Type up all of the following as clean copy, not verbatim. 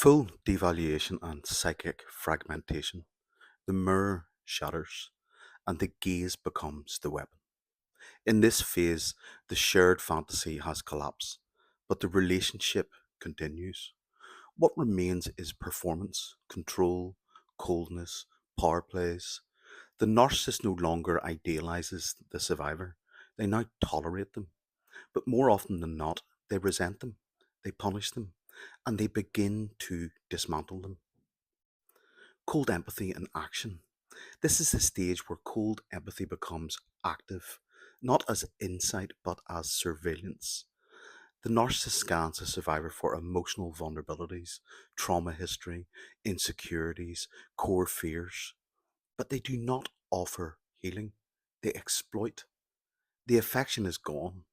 Full devaluation and psychic fragmentation. The mirror shatters, and the gaze becomes the weapon. In this phase, the shared fantasy has collapsed, but the relationship continues. What remains is performance, control, coldness, power plays. The narcissist no longer idealizes the survivor, they now tolerate them. But more often than not, they resent them, they punish them, and they begin to dismantle them. Cold empathy in action. This is the stage where cold empathy becomes active, not as insight but as surveillance. The narcissist scans a survivor for emotional vulnerabilities, trauma history, insecurities, core fears, but they do not offer healing. They exploit. The affection is gone.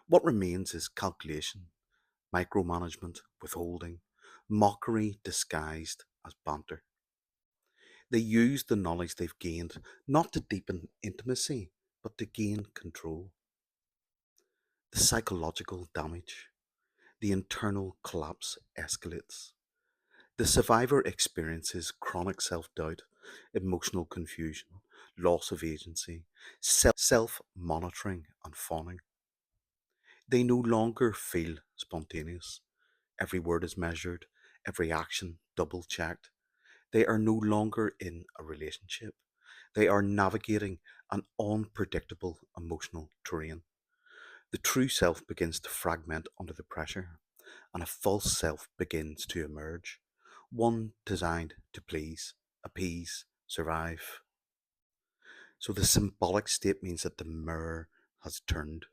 What remains is calculation, micromanagement, withholding, mockery disguised as banter. They use the knowledge they've gained not to deepen intimacy, but to gain control. The psychological damage, the internal collapse escalates. The survivor experiences chronic self doubt, emotional confusion, loss of agency, self monitoring, and fawning. They no longer feel spontaneous. Every word is measured, every action double checked. They are no longer in a relationship. They are navigating an unpredictable emotional terrain. The true self begins to fragment under the pressure, and a false self begins to emerge. One designed to please, appease, survive. So the symbolic state means that the mirror has turned.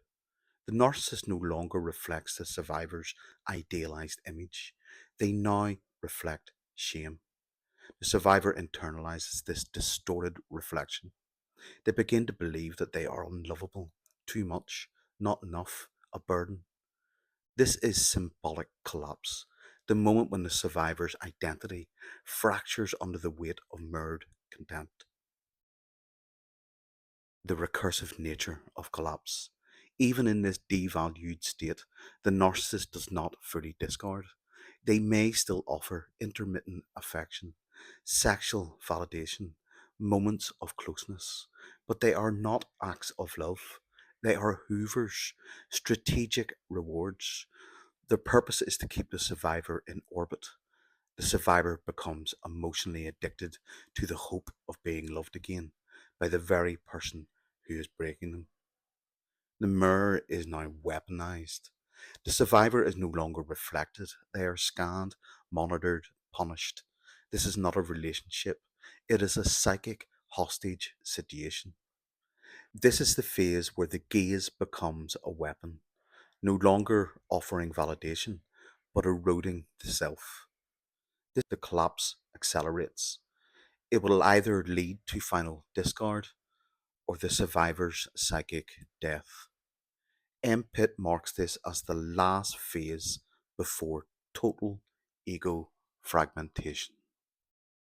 The narcissist no longer reflects the survivor's idealized image. They now reflect shame. The survivor internalizes this distorted reflection. They begin to believe that they are unlovable, too much, not enough, a burden. This is symbolic collapse, the moment when the survivor's identity fractures under the weight of mirrored contempt. The recursive nature of collapse. Even in this devalued state, the narcissist does not fully discard. They may still offer intermittent affection, sexual validation, moments of closeness, but they are not acts of love. They are hoovers, strategic rewards. Their purpose is to keep the survivor in orbit. The survivor becomes emotionally addicted to the hope of being loved again by the very person who is breaking them. The mirror is now weaponized. The survivor is no longer reflected. They are scanned, monitored, punished. This is not a relationship. It is a psychic hostage situation. This is the phase where the gaze becomes a weapon, no longer offering validation, but eroding the self. The collapse accelerates. It will either lead to final discard or the survivor's psychic death. M. Pitt marks this as the last phase before total ego fragmentation.